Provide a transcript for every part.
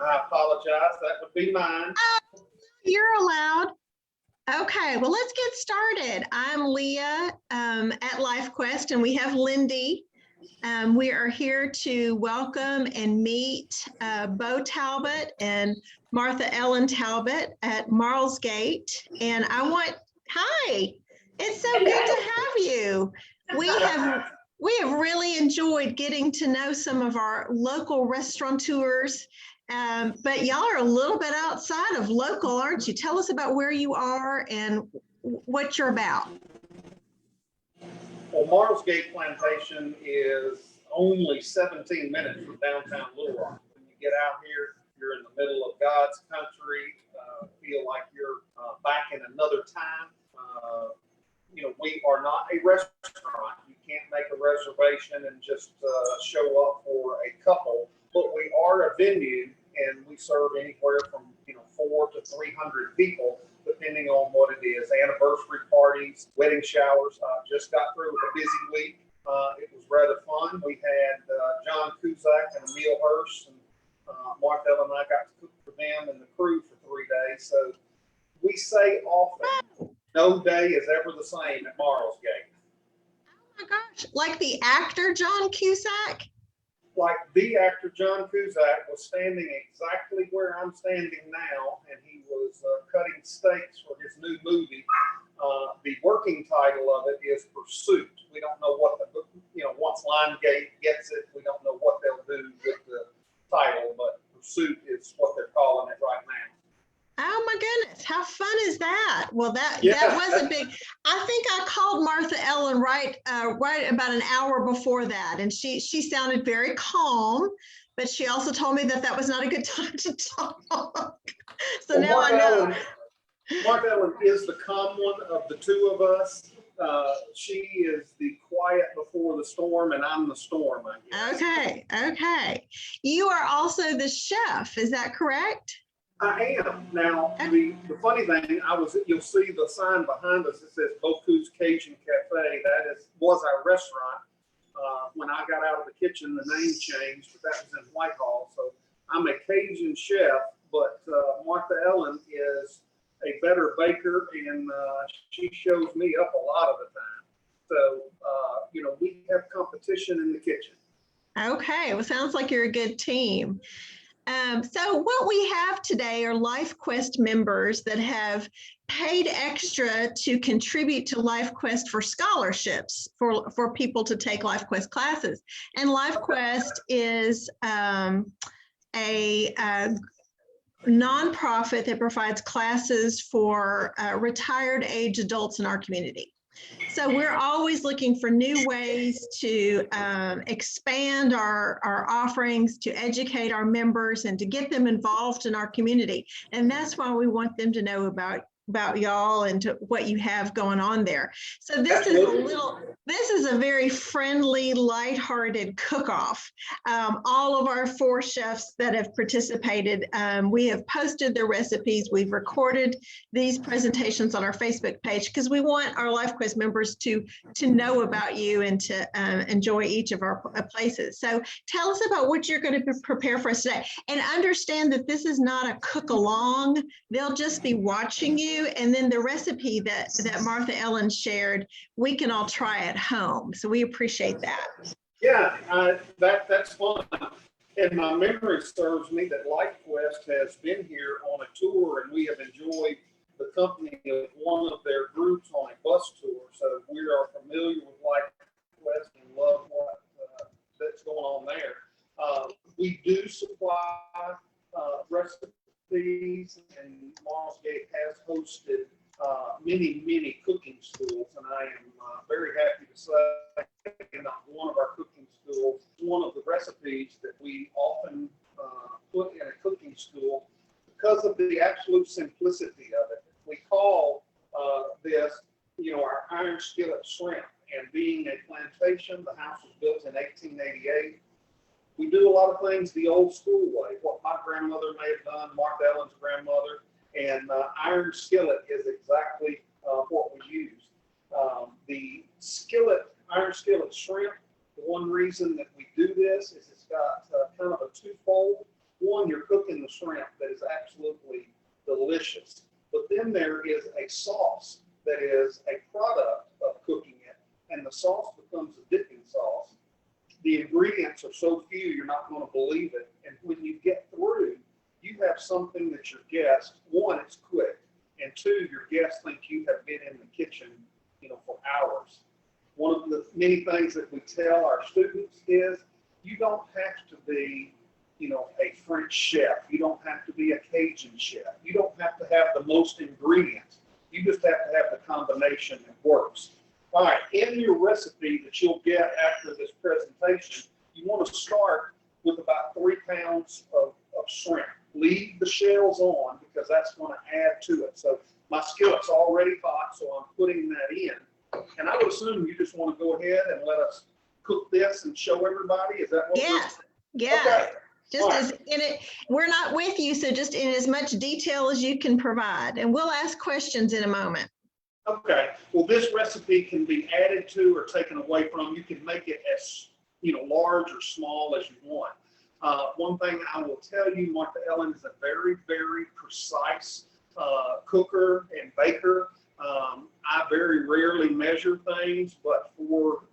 I apologize. That would be mine. You're allowed. Okay, well, let's get started. I'm Leah at LifeQuest, and we have Lindy. We are here to welcome and meet Beau Talbot and Martha Ellen Talbot at Marlsgate. And hi, it's so good to have you. We have really enjoyed getting to know some of our local restaurateurs. But y'all are a little bit outside of local, aren't you? Tell us about where you are and what you're about. Well, Marlsgate Plantation is only 17 minutes from downtown Little Rock. When you get out here, you're in the middle of God's country. Feel like you're back in another time. We are not a restaurant. You can't make a reservation and just show up for a couple. But we are a venue, and we serve anywhere from 400 to 300 people, depending on what it is. Anniversary parties, wedding showers. Just got through with a busy week. It was rather fun. We had John Cusack and Emil Hurst, and Martha and I got to cook for them and the crew for 3 days. So we say often, no day is ever the same at Marlsgate. Oh my gosh! Like the actor John Cusack. Like the actor John Cusack was standing exactly where I'm standing now, and he was cutting steaks for his new movie. The working title of it is Pursuit. We don't know what once Limegate gets it, we don't know what they'll do with the title, but Pursuit is what they're calling it right now. Oh my goodness, how fun is that? Well, that was a big, I think I called Martha Ellen right about an hour before that, and she sounded very calm, but she also told me that was not a good time to talk. So now I know. Martha Ellen is the calm one of the two of us. She is the quiet before the storm, and I'm the storm, I guess. Okay. You are also the chef, is that correct? I am. Now, the funny thing, you'll see the sign behind us. It says Beau's Cajun Cafe. That was our restaurant. When I got out of the kitchen, the name changed, but that was in Whitehall. So I'm a Cajun chef, but Martha Ellen is a better baker, and she shows me up a lot of the time. So, we have competition in the kitchen. Okay. Well, sounds like you're a good team. So what we have today are LifeQuest members that have paid extra to contribute to LifeQuest for scholarships for people to take LifeQuest classes. And LifeQuest is a nonprofit that provides classes for retired age adults in our community. So we're always looking for new ways to expand our offerings, to educate our members, and to get them involved in our community. And that's why we want them to know about y'all and to what you have going on there. So this is a very friendly, lighthearted cook-off. All of our 4 chefs that have participated, we have posted their recipes. We've recorded these presentations on our Facebook page because we want our LifeQuest members to know about you and to enjoy each of our places. So tell us about what you're going to prepare for us today, and understand that this is not a cook-along. They'll just be watching you. And then the recipe that Martha Ellen shared, we can all try at home. So we appreciate that. Yeah, that's fun. And my memory serves me that LifeQuest has been here on a tour, and we have enjoyed the company of one of their groups on a bus tour. So we are familiar with LifeQuest and love what that's going on there. We do supply recipes, and Marlsgate has hosted many cooking schools, and I am very happy to say that one of our cooking schools, one of the recipes that we often put in a cooking school because of the absolute simplicity of it. We call this, our iron skillet shrimp, and being a plantation, the house was built in 1888. We do a lot of things the old school way, what my grandmother may have done, Martha Ellen's grandmother, and iron skillet is exactly what we use. The iron skillet shrimp, the one reason that we do this is it's got kind of a twofold. One when you're cooking the shrimp that is absolutely delicious. But then there is a sauce that is a product of cooking it, and the sauce becomes a dipping sauce. The ingredients are so few, you're not going to believe it. And when you get through, you have something that your guests, one, it's quick, and two, your guests think you have been in the kitchen, for hours. One of the many things that we tell our students is you don't have to be, a French chef. You don't have to be a Cajun chef. You don't have to have the most ingredients. You just have to have the combination that works. All right, in your recipe that you'll get after this presentation, you want to start with about 3 pounds of shrimp. Leave the shells on because that's going to add to it. So my skillet's already hot, so I'm putting that in. And I would assume you just want to go ahead and let us cook this and show everybody. Is that what? Yes. Yeah. Okay. Just as in it, we're not with you, so just in as much detail as you can provide, and we'll ask questions in a moment. Okay. Well, this recipe can be added to or taken away from. You can make it as large or small as you want. One thing I will tell you, Martha Ellen is a very, very precise cooker and baker. I very rarely measure things, but for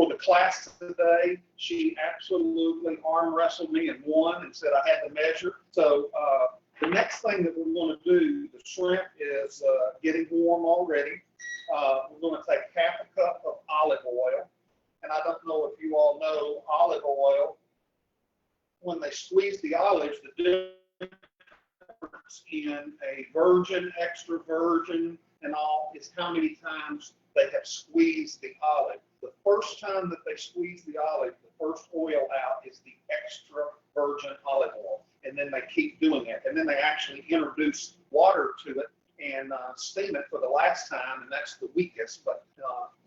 the class today, she absolutely arm wrestled me and won and said I had to measure. So the next thing that we're going to do, the shrimp is getting warm already. We're going to take half a cup of olive oil. And I don't know if you all know olive oil. When they squeeze the olives, the difference in a virgin, extra virgin, and all is how many times they have squeezed the olive. The first time that they squeeze the olive, the first oil out is the extra virgin olive oil. And then they keep doing it. And then they actually introduce water to it and steam it for the last time, and that's the weakest. But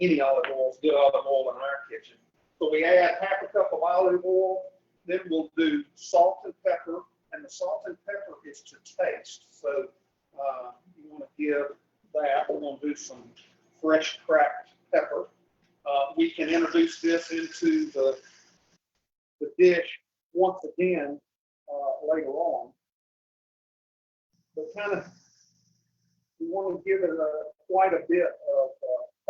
any olive oil is good olive oil in our kitchen. So we add half a cup of olive oil. Then we'll do salt and pepper, and the salt and pepper is to taste. So you want to give that. We're going to do some fresh cracked pepper. We can introduce this into the dish once again later on. But we want to give it quite a bit of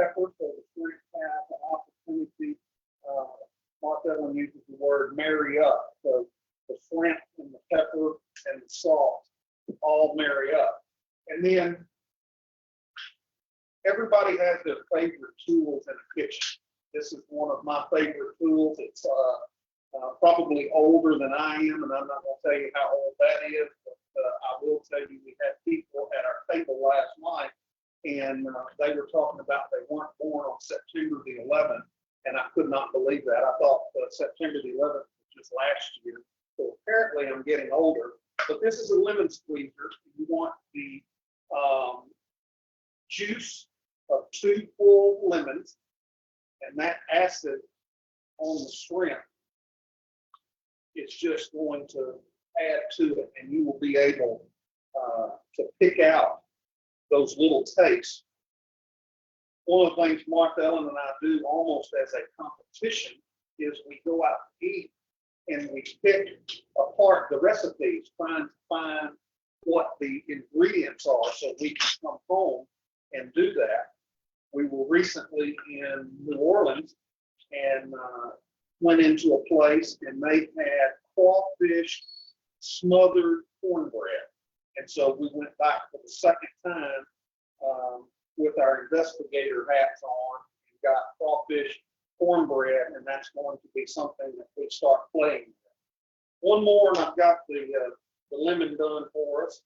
pepper so the shrimp have an opportunity. Martha Ellen uses the word marry up. So the shrimp and the pepper and the salt all marry up. And then everybody has their favorite tools in the kitchen. This is one of my favorite tools. It's probably older than I am, and I'm not going to tell you how old that is, but I will tell you we had people at our table last night, and they were talking about they weren't born on September the 11th, and I could not believe that. I thought September the 11th was just last year. So apparently I'm getting older. But this is a lemon squeezer. You want the juice of 2 full lemons, and that acid on the shrimp is just going to add to it, and you will be able to pick out those little tastes. One of the things Martha Ellen and I do almost as a competition is we go out to eat and we pick apart the recipes, trying to find what the ingredients are so we can come home and do that. We were recently in New Orleans and went into a place and they had crawfish smothered cornbread. And so we went back for the second time with our investigator hats on and got crawfish cornbread, and that's going to be something that we start playing with. One more, and I've got the lemon done for us.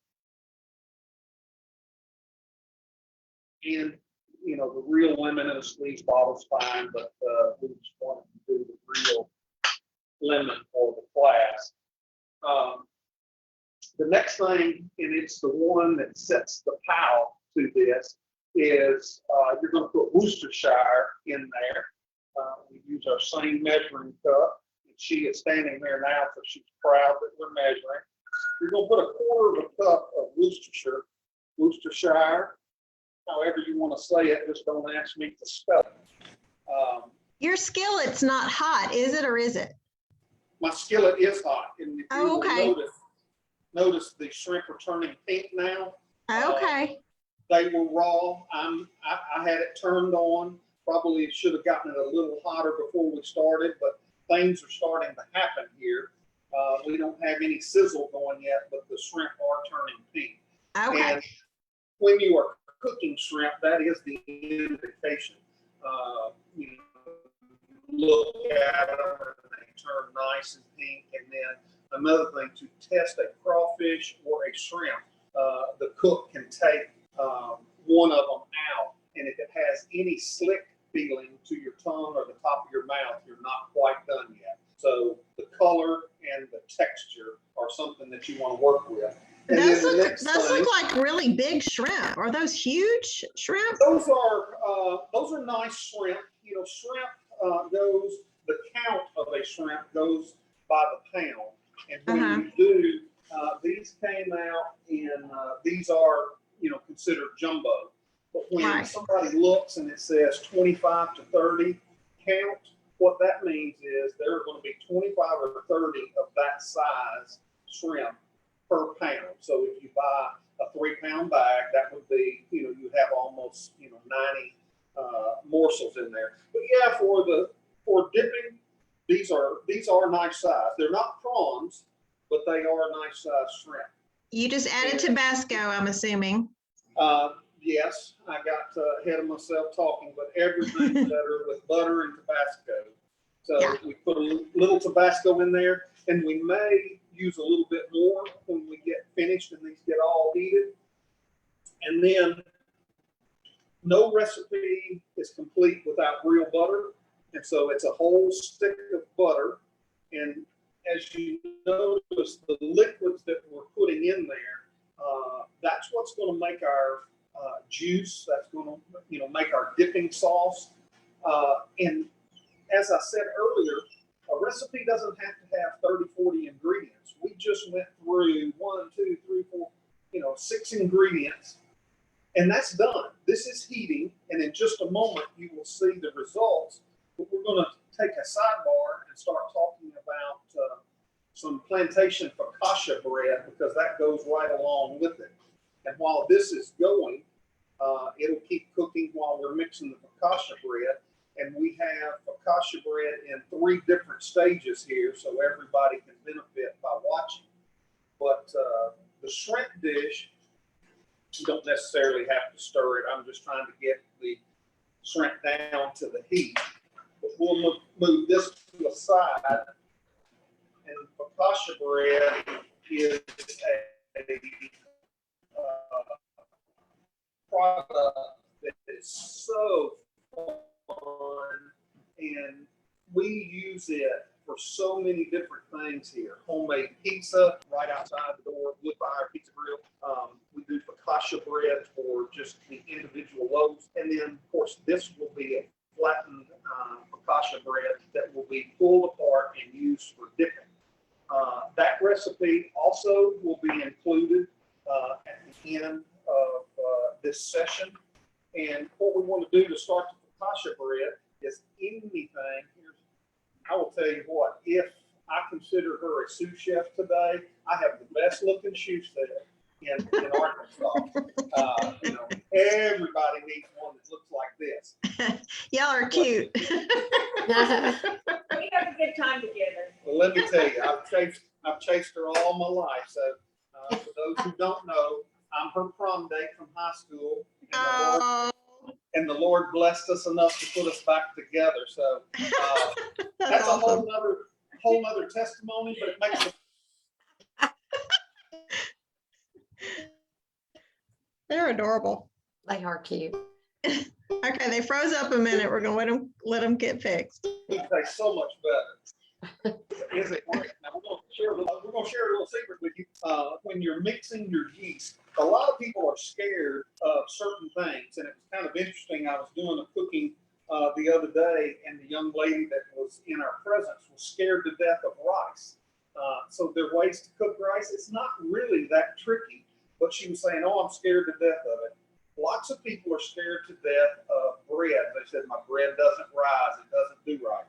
And, you know, the real lemon in a squeeze bottle is fine, but we just wanted to do the real lemon for the class. The next thing, and it's the one that sets the pow to this, is you're going to put Worcestershire in there. We use our same measuring cup. And she is standing there now, so she's proud that we're measuring. You're going to put a quarter of a cup of Worcestershire, however you want to say it, just don't ask me to spell it. Your skillet's not hot, is it, or is it? my skillet is hot. And if you Oh, okay. notice the shrimp are turning pink now. Okay. They were raw. I had it turned on. Probably should have gotten it a little hotter before we started, but things are starting to happen here. We don't have any sizzle going yet, but the shrimp are turning pink. Okay. And when you are cooking shrimp, that is the indication. You look at them and they turn nice and pink. And then another thing, to test a crawfish or a shrimp, the cook can take one of them out, and if it has any slick feeling to your tongue or the top of your mouth, you're not quite done yet. So the color and the texture are something that you want to work with. And Those then look like really big shrimp. Are those huge shrimp? Those are nice shrimp. You know, shrimp goes, the count of a shrimp goes by the pound. And when you do, these came out in, these are, you know, considered jumbo. But when somebody looks and it says 25 to 30 count, what that means is there are going to be 25 or 30 of that size shrimp per pound. So if you buy a 3-pound bag, that would be, you know, you have almost, you know, 90 morsels in there. But yeah, for dipping, these are nice size. They're not prawns, but they are nice size shrimp. You just added Tabasco, I'm assuming. Yes, I got ahead of myself talking, but everything's better with butter and Tabasco. So we put a little Tabasco in there, and we may use a little bit more when we get finished and these get all heated. And then no recipe is complete without real butter. And so it's a whole stick of butter. And as you notice, the liquids that we're putting in there, that's what's going to make our juice. That's going to, you know, make our dipping sauce. And as I said earlier, a recipe doesn't have to have 30, 40 ingredients. We just went through 1, 2, 3, 4, you know, 6 ingredients, and that's done. This is heating, and in just a moment you will see the results. But we're going to take a sidebar and start talking about some Plantation Focaccia bread, because that goes right along with it. And while this is going, it'll keep cooking while we're mixing the Focaccia bread. And we have Focaccia bread in 3 different stages here, so everybody can benefit by watching. But the shrimp dish, you don't necessarily have to stir it. I'm just trying to get the shrimp down to the heat. But we'll move this to the side. And Focaccia bread is a product that is so fun, and we use it for so many different things here. Homemade pizza right outside the door, wood fire pizza grill. We do Focaccia bread for just the individual loaves, and then of course this will be a flattened Focaccia bread that will be pulled apart and used for dipping. That recipe also will be included at the end of this session. And what we want to do to start the Focaccia bread is anything. I will tell you what, if I consider her a sous chef today, I have the best looking sous chef in Arkansas. You know, everybody needs one that looks like this. Y'all are cute. We have a good time together. Well, let me tell you, I've chased her all my life. So for those who don't know, I'm her prom date from high school. And the Lord blessed us enough to put us back together. So that's awesome. a whole nother testimony, but it makes it. They're adorable. They are cute. Okay, they froze up a minute. We're gonna let them get fixed. It tastes so much better. Is it? Now we're gonna share a little secret with you. When you're mixing your yeast, a lot of people are scared of certain things, and it was kind of interesting. I was doing a cooking the other day, and the young lady that was in our presence was scared to death of rice. So there are ways to cook rice. It's not really that tricky, but she was saying, "Oh, I'm scared to death of it." Lots of people are scared to death of bread. They said, "My bread doesn't rise; it doesn't do right."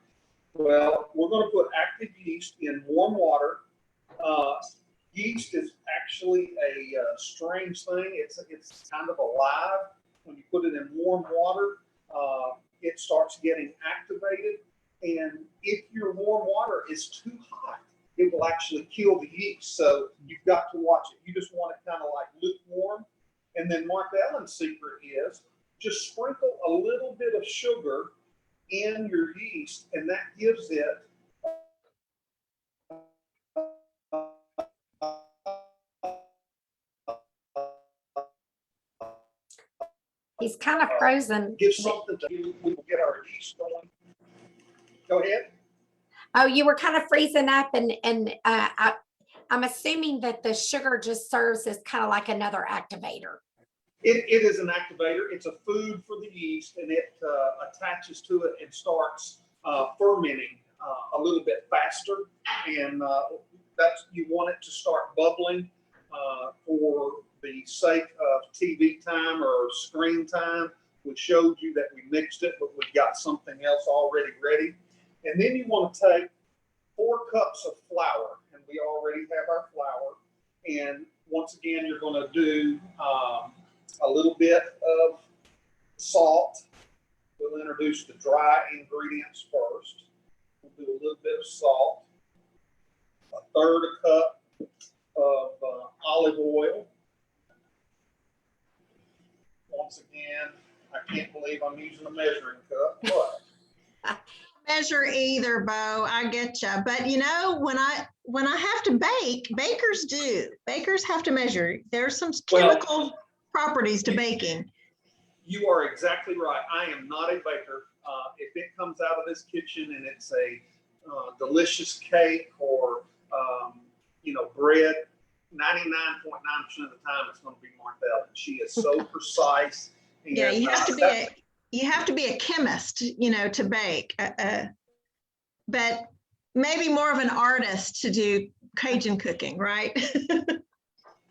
Well, we're going to put active yeast in warm water. Yeast is actually a strange thing. It's kind of alive. When you put it in warm water, it starts getting activated. And if your warm water is too hot, it will actually kill the yeast. So you've got to watch it. You just want it kind of like lukewarm. And then Mark Allen's secret is just sprinkle a little bit of sugar in your yeast, and that gives it He's kind of frozen. give something to we will get our yeast going. Go ahead. Oh, you were kind of freezing up, and I'm assuming that the sugar just serves as kind of like another activator. It is an activator. It's a food for the yeast, and it attaches to it and starts fermenting a little bit faster. And that's, you want it to start bubbling for the sake of TV time or screen time. We showed you that we mixed it, but we've got something else already ready. And then you want to take 4 cups of flour, and we already have our flour. And once again, you're going to do a little bit of salt. We'll introduce the dry ingredients first. We'll do a little bit of salt, a third a cup of olive oil. Once again, I can't believe I'm using a measuring cup, but Measure either, Beau. I get you. But you know, when I have to bake, bakers do. Bakers have to measure. There's some chemical properties to baking. you are exactly right. I am not a baker. If it comes out of this kitchen and it's a delicious cake or bread, 99.9% of the time it's going to be Martha. She is so precise. And, yeah, you have to be a chemist, to bake. But maybe more of an artist to do Cajun cooking, right?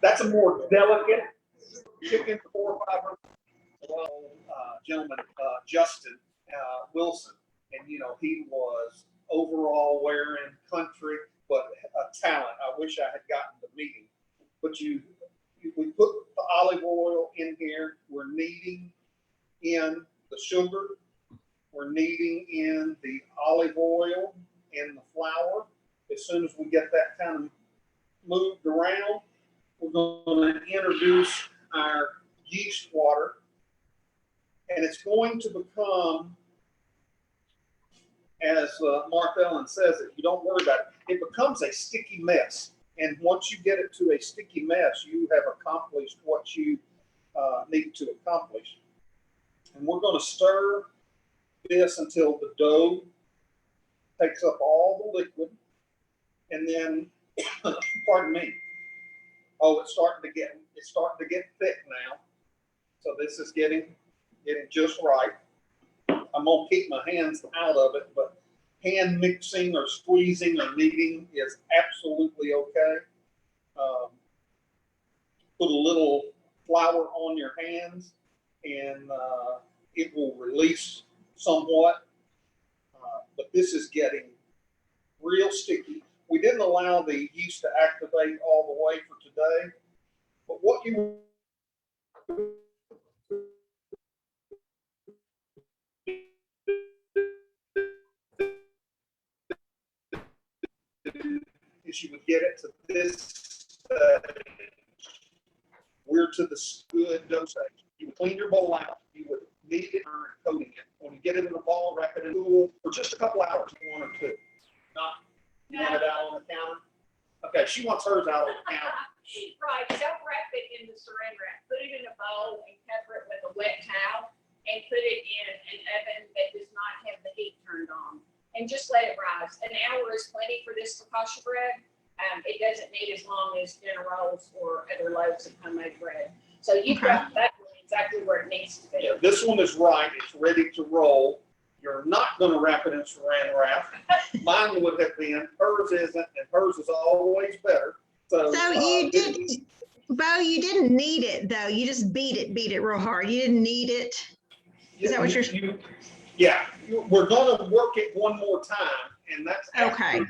That's a more delicate chicken for 400 or 500 gentleman, Justin Wilson. And, he was overall wearing country, but a talent. I wish I had gotten to meet him. But we put the olive oil in here. We're kneading in the sugar. We're kneading in the olive oil and the flour. As soon as we get that kind of moved around, we're going to introduce our yeast water. And it's going to become, as Mark Ellen says, if you don't worry about it, it becomes a sticky mess. And once you get it to a sticky mess, you have accomplished what you need to accomplish. And we're going to stir this until the dough takes up all the liquid. And then, pardon me. Oh, it's starting to get thick now. So this is getting just right. I'm gonna keep my hands out of it, but hand mixing or squeezing or kneading is absolutely okay. Put a little flour on your hands and it will release somewhat. But this is getting real sticky. We didn't allow the yeast to activate all the way for today, but what you is you would get it to this we're to the good dough stage. You would clean your bowl out, you would knead it or coating it. When you get it in a ball, wrap it in cool for just a couple hours, 1 or 2. Not you want it out on the counter? Okay, she wants hers out on the counter. Right, don't wrap it in the saran wrap. Put it in a bowl and cover it with a wet towel and put it in an oven that does not have the heat turned on. And just let it rise. An hour is plenty for this focaccia bread. It doesn't need as long as dinner rolls or other loaves of homemade bread. So you've got that one exactly where it needs to be. Yeah, this one is right. It's ready to roll. You're not going to wrap it in saran wrap. Mine would have been. Hers isn't, and hers is always better. So you did, Beau, you didn't knead it though. You just beat it real hard. You didn't knead it. Is that what you're? Yeah, we're going to work it one more time. and that's Okay.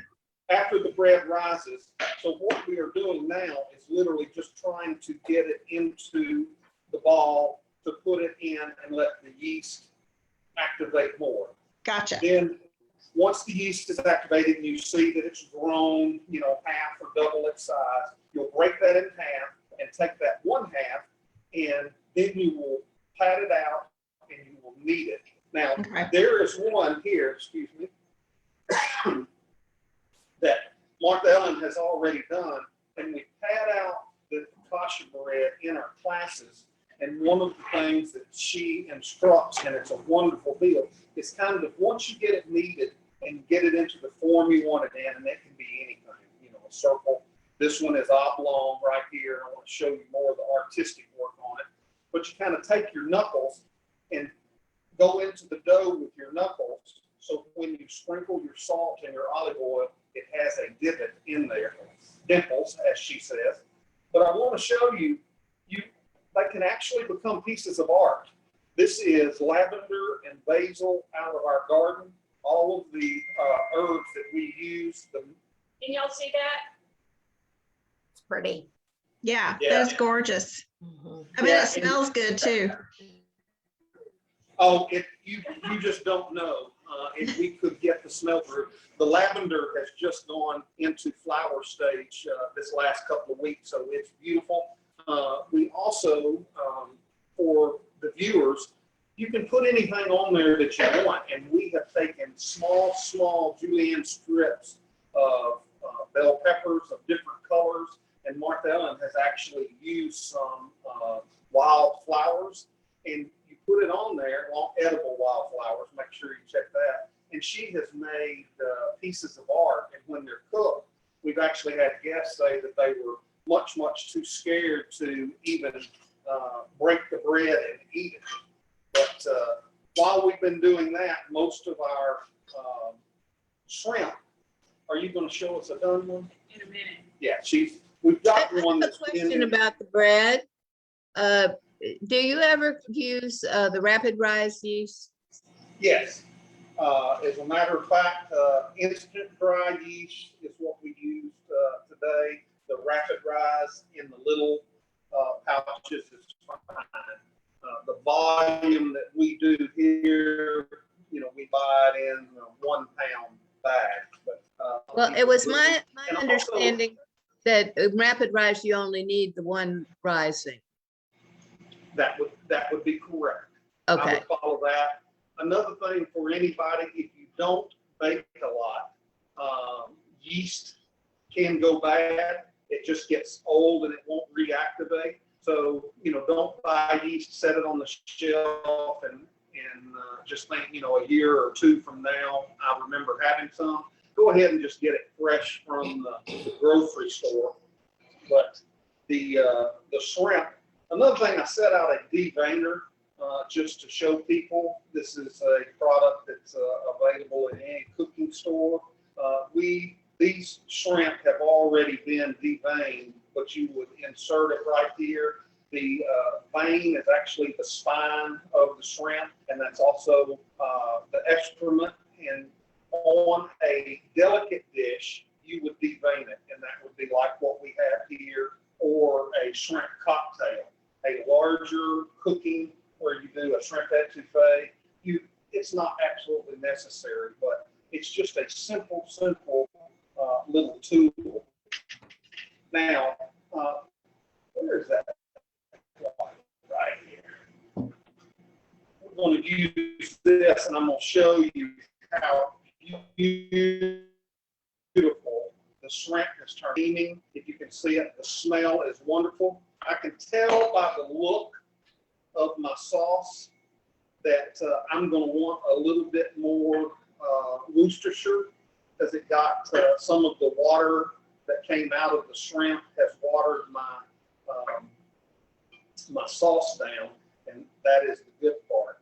after the bread rises. So what we are doing now is literally just trying to get it into the ball to put it in and let the yeast activate more. Gotcha. Then once the yeast is activated and you see that it's grown, half or double its size, you'll break that in half and take that one half, and then you will pat it out and you will knead it. Now, Okay. there is one here, excuse me, that Martha Ellen has already done, and we pat out the focaccia bread in our classes. And one of the things that she instructs, and it's a wonderful deal, is kind of once you get it kneaded and get it into the form you want it in, and it can be anything, a circle. This one is oblong right here, and I want to show you more of the artistic work on it. But you kind of take your knuckles and go into the dough with your knuckles, so when you sprinkle your salt and your olive oil, it has a divot in there, dimples, as she says. But I want to show you, they can actually become pieces of art. This is lavender and basil out of our garden. All of the herbs that we use. Can y'all see that? It's pretty. Yeah, Yeah. that's gorgeous. Mhm. I mean, Yeah, it smells good too. Oh, you just don't know if we could get the smell through. The lavender has just gone into flower stage this last couple of weeks, so it's beautiful. We also, for the viewers, you can put anything on there that you want, and we have taken small julienne strips of bell peppers of different colors, and Martha Ellen has actually used some wild flowers, and you put it on there, edible wildflowers, make sure you check that, and she has made pieces of art, and when they're cooked, we've actually had guests say that they were much too scared to even break the bread and eat it. But while we've been doing that, most of our shrimp, are you going to show us a done one? In a minute. Yeah, we've got I one have a that's question about the bread. Do you ever use the rapid rise yeast? Yes. As a matter of fact, instant dry yeast is what we used today. The rapid rise in the little pouches is fine. The volume that we do here, we buy it in 1 pound bags. But Well, it was my and also- understanding that rapid rise, you only need the one rising. that would be correct. I Okay, would follow that. Another thing for anybody, if you don't bake a lot, yeast can go bad. It just gets old and it won't reactivate. So, don't buy yeast, set it on the shelf and just think, a year or two from now, I remember having some. Go ahead and just get it fresh from the grocery store. But the shrimp, another thing, I set out a deveiner just to show people. This is a product that's available in any cooking store. These shrimp have already been deveined, but you would insert it right here. The vein is actually the spine of the shrimp, and that's also the excrement. And on a delicate dish, you would devein it, and that would be like what we have here, or a shrimp cocktail. A larger cooking where you do a shrimp etouffee, it's not absolutely necessary, but it's just a simple little tool. Now, where is that? Right here. We're going to use this, and I'm going to show you how beautiful the shrimp has turned. If you can see it, the smell is wonderful. I can tell by the look of my sauce that I'm going to want a little bit more Worcestershire, because it got some of the water that came out of the shrimp has watered my my sauce down, and that is the good part.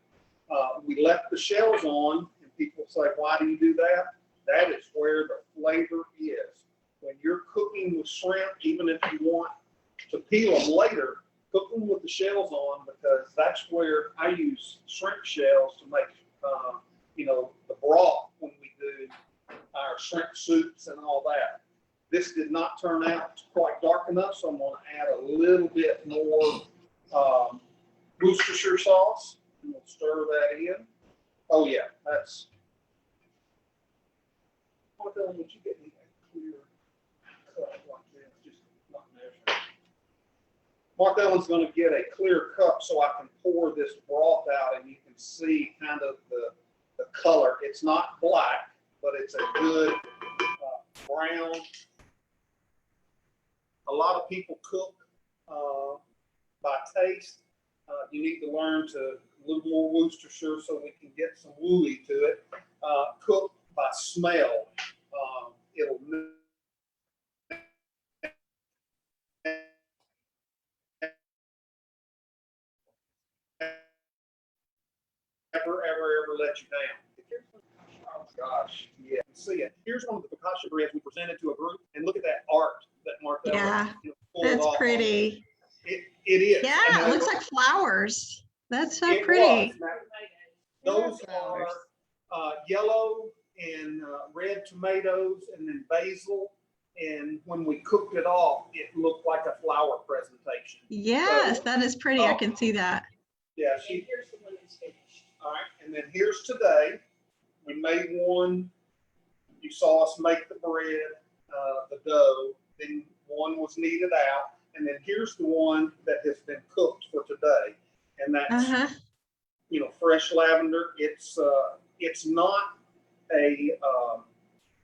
We left the shells on, and people say, why do you do that? That is where the flavor is. When you're cooking with shrimp, even if you want to peel them later, cook them with the shells on, because that's where I use shrimp shells to make, the broth when we do our shrimp soups and all that. This did not turn out quite dark enough, so I'm going to add a little bit more Worcestershire sauce, and we'll stir that in. Oh yeah, that's. What the hell would you get me a clear cup like this? Just not measuring. Mark Ellen's going to get a clear cup so I can pour this broth out, and you can see kind of the color. It's not black, but it's a good brown. A lot of people cook by taste. You need to learn to a little more Worcestershire so we can get some wooey to it. Cook by smell. It'll ever let you down. Oh gosh, yeah. See it. Here's one of the focaccia breads we presented to a group, and look at that art that Martha pulled That's off. pretty. It is. Yeah, it looks like flowers. That's so pretty. Those are yellow and red tomatoes, and then basil. And when we cooked it off, it looked like a flower presentation. Yes, So, that is pretty. I can see that. Yeah, here's the one that's finished. All right, and then here's today. We made one. You saw us make the bread, the dough. Then one was kneaded out, and then here's the one that has been cooked for today, and that's fresh lavender. It's not a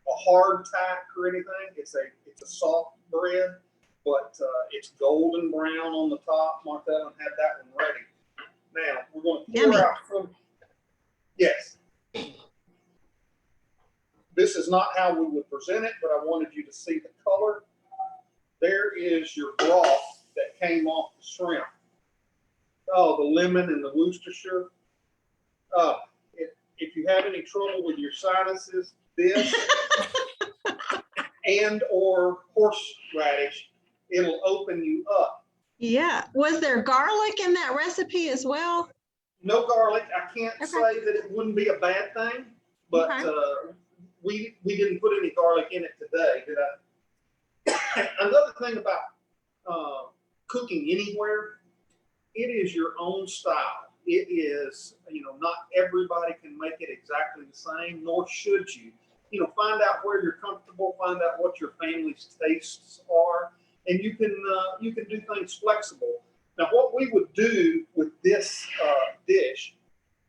hard tack or anything. It's a soft bread, but it's golden brown on the top. Martha had that one ready. Now we're going to pour out some. Yes. This is not how we would present it, but I wanted you to see the color. There is your broth that came off the shrimp. Oh, the lemon and the Worcestershire. If you have any trouble with your sinuses, this and or horseradish, it'll open you up. Yeah. Was there garlic in that recipe as well? No garlic. I can't say that it wouldn't be a bad thing, but we didn't put any garlic in it today, did I? Another thing about cooking anywhere, it is your own style. It is, not everybody can make it exactly the same, nor should you. Find out where you're comfortable, find out what your family's tastes are, and you can do things flexible. Now, what we would do with this dish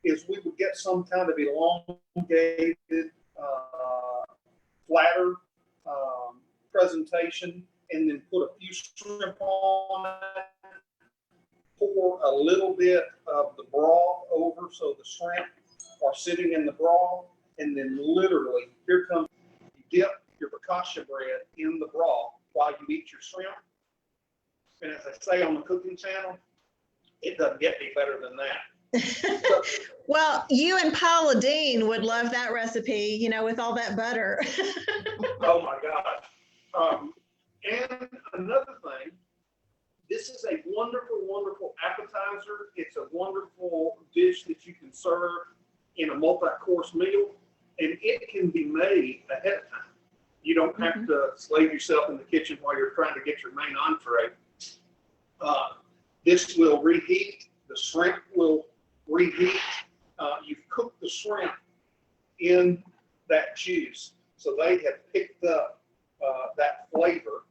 is we would get some kind of elongated, flatter presentation, and then put a few shrimp on it, pour a little bit of the broth over so the shrimp are sitting in the broth, and then literally, here comes, you dip your focaccia bread in the broth while you eat your shrimp. And as I say on the cooking channel, it doesn't get any better than that. Well, you and Paula Dean would love that recipe, with all that butter. Oh my God. And another thing, this is a wonderful, wonderful appetizer. It's a wonderful dish that you can serve in a multi-course meal, and it can be made ahead of time. You don't have to slave yourself in the kitchen while you're trying to get your main entree. This will reheat. The shrimp will reheat. You've cooked the shrimp in that juice, so they have picked up that flavor.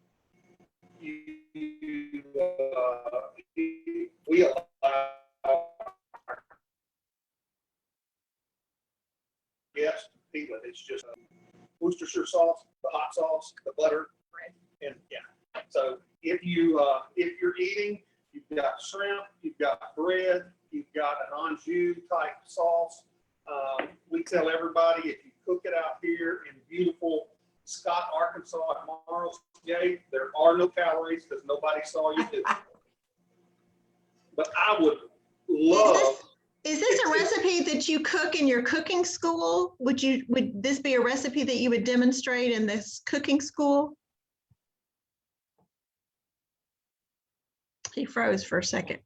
We allow guests to feel it. It's just Worcestershire sauce, the hot sauce, the butter, and yeah. So if you're eating, you've got shrimp, you've got bread, you've got an Anjou type sauce. We tell everybody if you cook it out here in beautiful Scott, Arkansas at Marlsgate, there are no calories because nobody saw you do it. But I would love. Is this a recipe that you cook in your cooking school? Would this be a recipe that you would demonstrate in this cooking school? He froze for a second.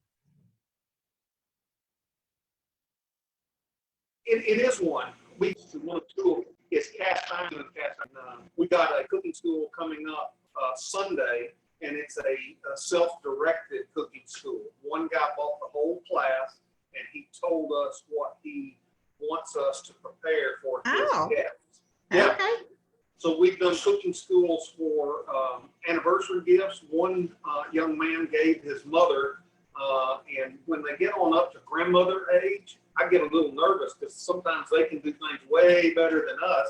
It is one. One tool. It's cast iron and cast iron. We got a cooking school coming up Sunday, and it's a self-directed cooking school. One guy bought the whole class, and he told us what he wants us to prepare for his guests. Yeah. Okay. So we've done cooking schools for anniversary gifts. One young man gave his mother, and when they get on up to grandmother age, I get a little nervous because sometimes they can do things way better than us.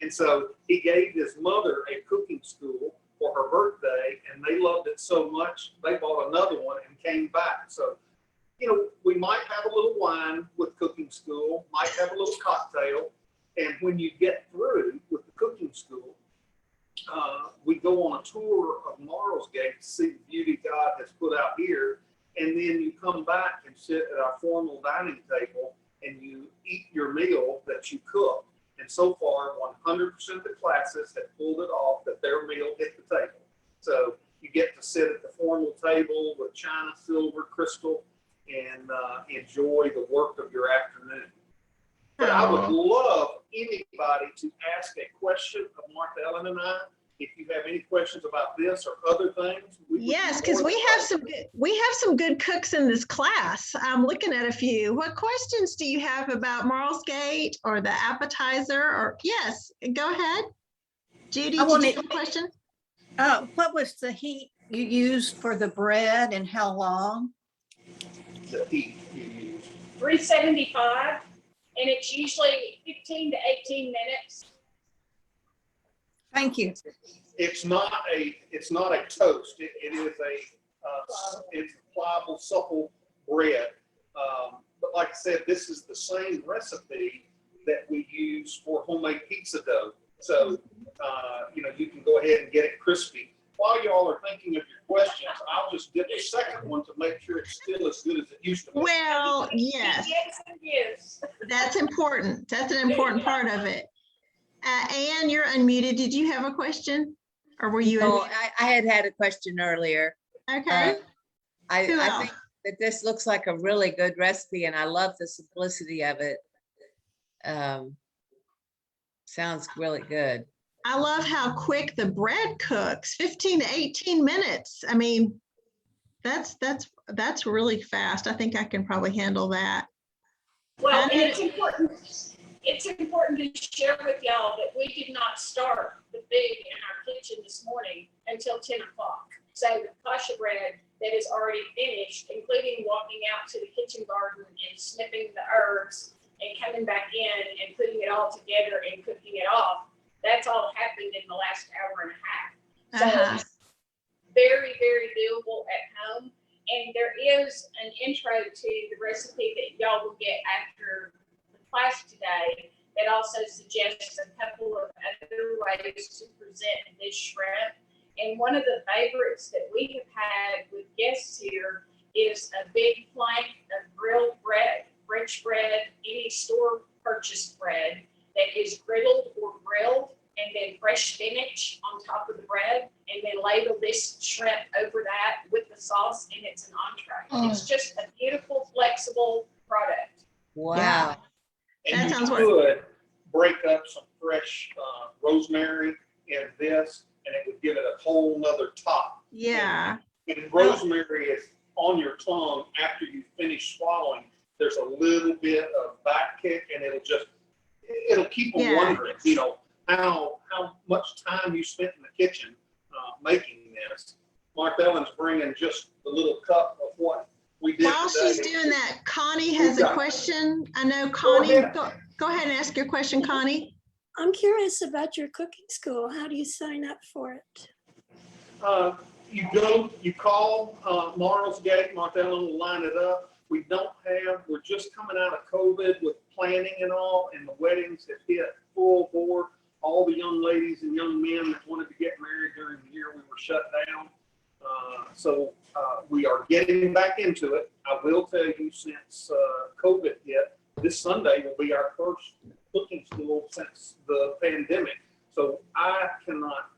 And so he gave his mother a cooking school for her birthday, and they loved it so much, they bought another one and came back. So, you know, we might have a little wine with cooking school, might have a little cocktail. And when you get through with the cooking school, we go on a tour of Marlsgate to see the beauty God has put out here. And then you come back and sit at our formal dining table and you eat your meal that you cook. And so far, 100% of the classes have pulled it off that their meal hit the table. So you get to sit at the formal table with china, silver, crystal, and enjoy the work of your afternoon. But I would love anybody to ask a question of Martha Ellen and I. If you have any questions about this or other things. Yes, because we have some good cooks in this class. I'm looking at a few. What questions do you have about Marlsgate or the appetizer? Or yes, go ahead. Judy, did you have a question? What was the heat you used for the bread and how long? The heat you use. 375, and it's usually 15 to 18 minutes. Thank you. It's not a toast. It is it's a pliable, supple bread. But like I said, this is the same recipe that we use for homemade pizza dough. So you know, you can go ahead and get it crispy. While y'all are thinking of your questions, I'll just dip a second one to make sure it's still as good as it used to be. Well, yes, Yes. that's important. That's an important part of it. Anne, you're unmuted. Did you have a question? Or were you? Oh, I had a question earlier. Okay. I Who else? think that this looks like a really good recipe and I love the simplicity of it. Sounds really good. I love how quick the bread cooks, 15 to 18 minutes. I mean, that's really fast. I think I can probably handle that. Well, and it's important to share with y'all that we did not start the food in our kitchen this morning until 10 o'clock. So the Focaccia bread that is already finished, including walking out to the kitchen garden and snipping the herbs and coming back in and putting it all together and cooking it off, that's all happened in the last hour and a half. So it's very, very doable at home. And there is an intro to the recipe that y'all will get after the class today that also suggests a couple of other ways to present this shrimp. And one of the favorites that we have had with guests here is a big plank of grilled bread, French bread, any store purchased bread that is griddled or grilled, and then fresh spinach on top of the bread, and then ladle this shrimp over that with the sauce, and it's an entree. It's just a beautiful, flexible product. Wow. Yeah. And That sounds you could break up some fresh rosemary in this, and it would give it a whole nother top. Yeah. And rosemary is on your tongue after you finish swallowing. There's a little bit of back kick, and it'll keep them wondering, you know, how much time you spent in the kitchen making this. Martha Ellen's bringing just a little cup of what we did While today. she's doing that, Connie has a question. I know Connie, go ahead and ask your question, Connie. I'm curious about your cooking school. How do you sign up for it? You call Marlsgate, Martha Ellen will line it up. We're just coming out of COVID with planning and all, and the weddings have hit full board. All the young ladies and young men that wanted to get married during the year we were shut down. So we are getting back into it. I will tell you, since COVID hit, this Sunday will be our first cooking school since the pandemic. So I cannot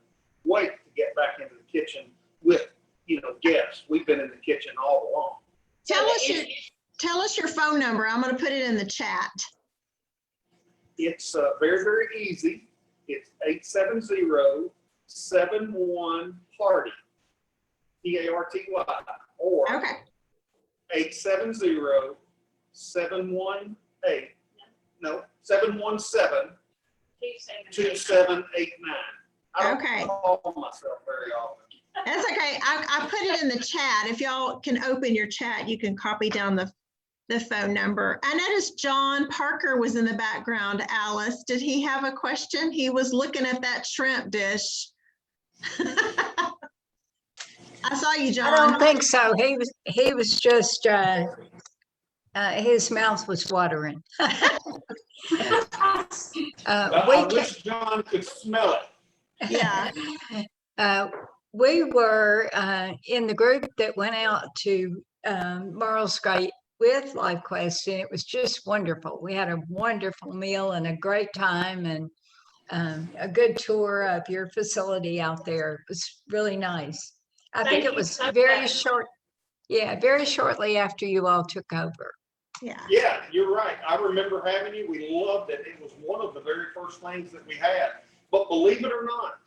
wait to get back into the kitchen with, guests. We've been in the kitchen all along. Tell us your phone number. I'm going to put it in the chat. It's very, very easy. It's 870-71-HARDY, P-A-R-T-Y, or Okay. 870-717-2789. I don't Okay. call myself very often. That's okay. I put it in the chat. If y'all can open your chat, you can copy down the phone number. I noticed John Parker was in the background. Alice, did he have a question? He was looking at that shrimp dish. I saw you, I John. don't think so. He was just, his mouth was watering. I wish John could smell it. Yeah. We were in the group that went out to Marlsgate with LifeQuest, and it was just wonderful. We had a wonderful meal and a great time, and a good tour of your facility out there. It was really nice. I think it was very short. Yeah, very shortly after you all took over. Yeah. Yeah, you're right. I remember having you. We loved it. It was one of the very first things that we had. But believe it or not,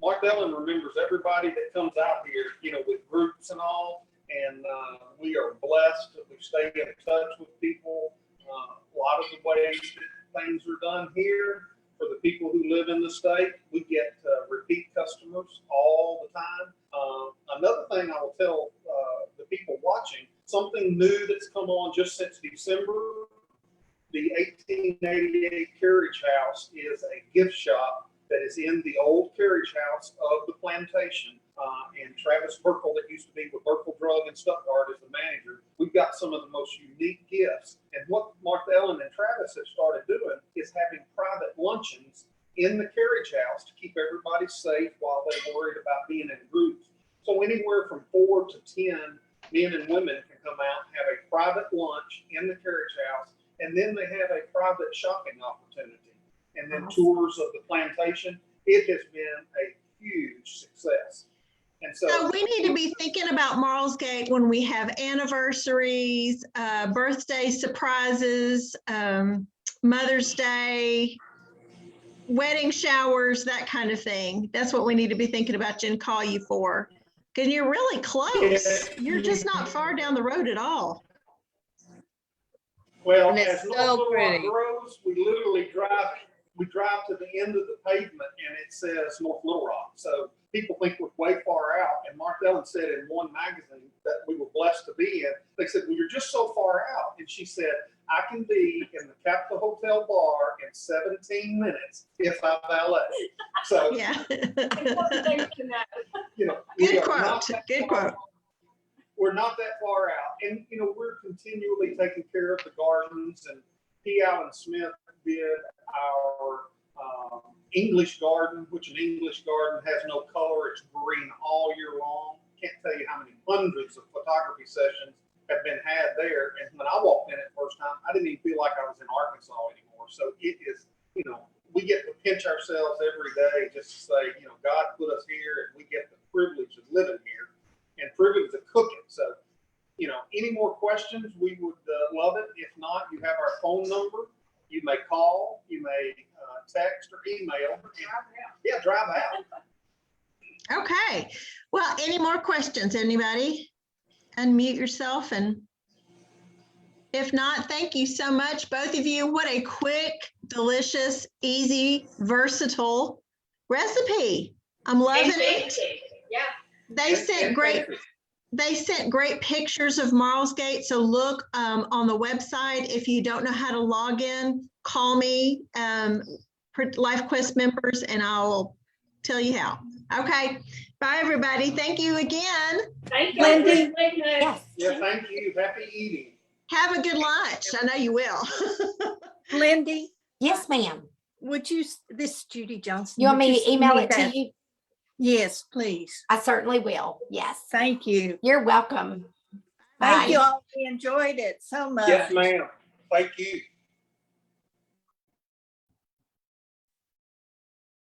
Mark Ellen remembers everybody that comes out here, with groups and all. And we are blessed that we stay in touch with people. A lot of the ways that things are done here for the people who live in the state, we get repeat customers all the time. Another thing I will tell the people watching, something new that's come on just since December, the 1888 Carriage House is a gift shop that is in the old carriage house of the Plantation. And Travis Burkle, that used to be with Burkle Drug in Stuttgart, is the manager. We've got some of the most unique gifts. And what Mark Ellen and Travis have started doing is having private luncheons in the carriage house to keep everybody safe while they're worried about being in groups. So anywhere from 4 to 10 men and women can come out and have a private lunch in the carriage house, and then they have a private shopping opportunity, and then tours of the plantation. It has been a huge success. And So we need to be thinking about Marlsgate when we have anniversaries, birthday surprises, Mother's Day, wedding showers, that kind of thing. That's what we need to be thinking about and call you for. Because you're really close. You're just not far down the road at all. Well, And it's as so North Little Rock pretty. grows, we literally drive to the end of the pavement and it says North Little Rock. So people think we're way far out. And Mark Ellen said in one magazine that we were blessed to be in, they said, well, you're just so far out. And she said, I can be in the Capitol Hotel bar in 17 minutes if I valet. So, Yeah. we Good are not quote. that Good far- quote. We're not that far out. And, we're continually taking care of the gardens. And P. Allen Smith did our English garden, which an English garden has no color. It's green all year long. Can't tell you how many hundreds of photography sessions have been had there. And when I walked in it first time, I didn't even feel like I was in Arkansas anymore. So it is, we get to pinch ourselves every day just to say, God put us here and we get the privilege of living here and privilege of cooking. So, any more questions, we would love it. If not, you have our phone number. You may call, you may text or email. Yeah, drive out. Okay. Well, any more questions? Anybody? Unmute yourself, and if not, thank you so much, both of you. What a quick, delicious, easy, versatile recipe. I'm loving it. Yeah. They sent great pictures of Marlsgate. So look on the website. If you don't know how to log in, call me, LifeQuest members, and I'll tell you how. Okay. Bye, everybody. Thank you again. Thank you. Lindy? Yes. Yeah, thank you. Happy eating. Have a good lunch. I know you will. Lindy, Yes, ma'am. would you, this is Judy Johnson. You want would me to send email it to that? you? Yes, please. I certainly will. Yes. Thank you. You're welcome. Thank Bye. you all. We enjoyed it so much. Yes, ma'am. Thank you.